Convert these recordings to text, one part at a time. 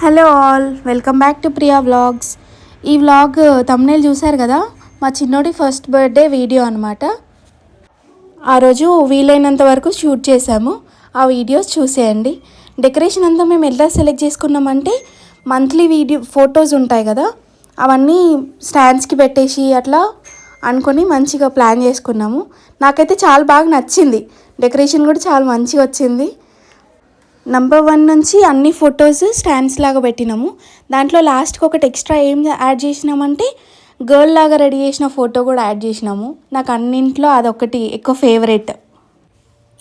Hello all, welcome back to Priya vlogs. ఈ vlog thumbnail చూశారు కదా, మా చిన్నోడి ఫస్ట్ బర్త్డే వీడియో అనమాట. ఆ రోజు వీలైనంత వరకు షూట్ చేశాము. ఆ వీడియోస్ చూసేయండి. డెకరేషన్ అంతా మేము ఎలా సెలెక్ట్ చేసుకున్నామంటే, మంత్లీ ఫొటోస్ ఉంటాయి కదా, అవన్నీ స్టాండ్స్కి పెట్టేసి అట్లా అనుకొని మంచిగా ప్లాన్ చేసుకున్నాము. నాకైతే చాలా బాగా నచ్చింది. డెకరేషన్ కూడా చాలా మంచిగా వచ్చింది. నంబర్ 1 నుంచి అన్ని ఫొటోస్ స్టాండ్స్ లాగా పెట్టినాము. దాంట్లో లాస్ట్కి ఒకటి ఎక్స్ట్రా ఏం యాడ్ చేసినామంటే, గర్ల్ లాగా రెడీ చేసిన ఫోటో కూడా యాడ్ చేసినాము. నాకు అన్నింట్లో అదొకటి ఎక్కువ ఫేవరెట్.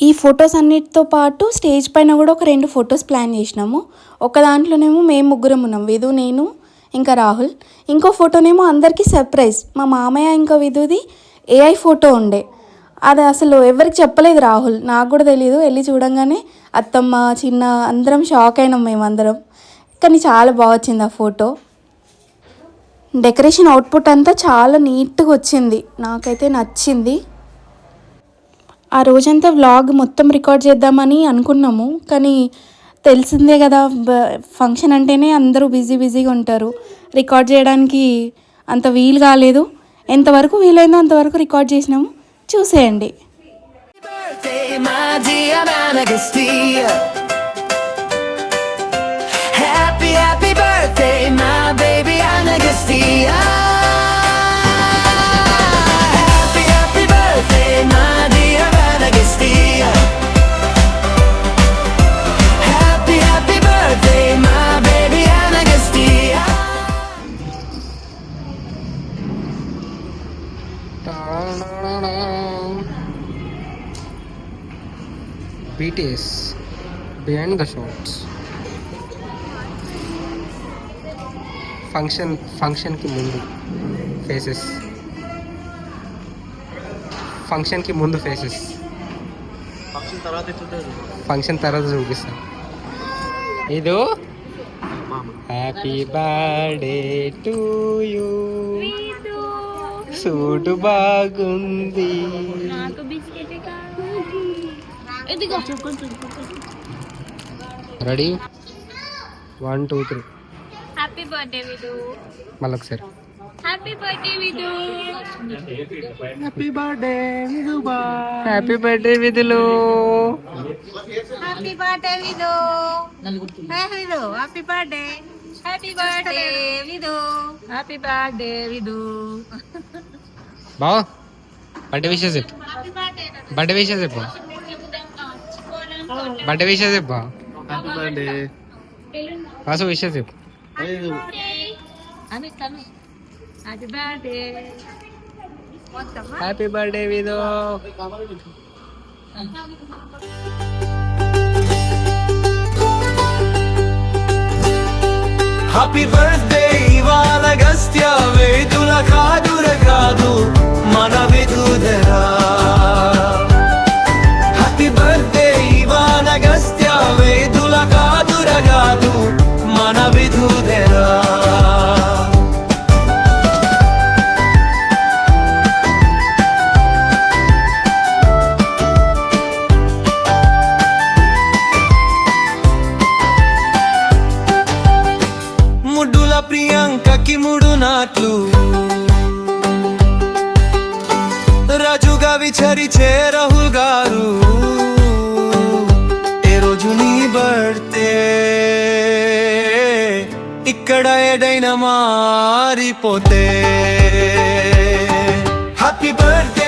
ఈ ఫొటోస్ అన్నిటితో పాటు స్టేజ్ పైన కూడా ఒక 2 ఫొటోస్ ప్లాన్ చేసినాము. ఒక దాంట్లోనేమో మేము ముగ్గురం ఉన్నాం, విధు, నేను, ఇంకా రాహుల్. ఇంకో ఫోటోనేమో అందరికీ సర్ప్రైజ్, మా మామయ్య ఇంకా విధుది ఏఐ ఫోటో ఉండే. అది అసలు ఎవరికి చెప్పలేదు రాహుల్, నాకు కూడా తెలియదు. వెళ్ళి చూడంగానే అత్తమ్మ, చిన్న అందరం షాక్ అయినాం మేమందరం. కానీ చాలా బాగా వచ్చింది ఆ ఫోటో. డెకరేషన్ అవుట్పుట్ అంతా చాలా నీట్గా వచ్చింది, నాకైతే నచ్చింది. ఆ రోజంతా వ్లాగ్ మొత్తం రికార్డ్ చేద్దామని అనుకున్నాము, కానీ తెలిసిందే కదా, ఫంక్షన్ అంటేనే అందరూ బిజీగా ఉంటారు. రికార్డ్ చేయడానికి అంత వీలు కాలేదు. ఎంతవరకు వీలైందో అంతవరకు రికార్డ్ చేసినాము, చూసేయండి. BTS behind the shots. Function కి ముందు ఫేసెస్, ఫంక్షన్ తర్వాత చూపిస్తా. ఇదో happy birthday to you, suit బాగుంది. రెడీ, 1 2 3. Happy birthday Vidu. మళ్ళీ ఒకసారి happy birthday Vidu. Happy birthday Vidu. Happy birthday విదులు. Happy birthday Vidu. Vidu happy birthday. Happy birthday Vidu. Happy birthday Vidu. బావా బర్త్డే విషెస్ చెప్పు. బర్త్డే విషెస్ చెప్పు. బర్త్డే విషెస్ చెప్పు. హ్యాపీ బర్త్డే వాసు విషెస్ చెప్పు. Happy birthday విదో. హ్యాపీ బర్త్డే ఇవాళ గస్త్య వేదుల కాదుర కాదు మన విధుదరా. హ్యాపీ బర్త్డే ఇవాళ గస్త్య వేదుల కాదుర కాదు మన విధుదరా. ముడ్డుల ప్రియాంకకి 3 నాట్లు, రాజుగా విచరిచే రాహుల్ గారు. ఏ రోజు నీ బర్త్డే, ఇక్కడ ఏదైనా మారిపోతే. Happy birthday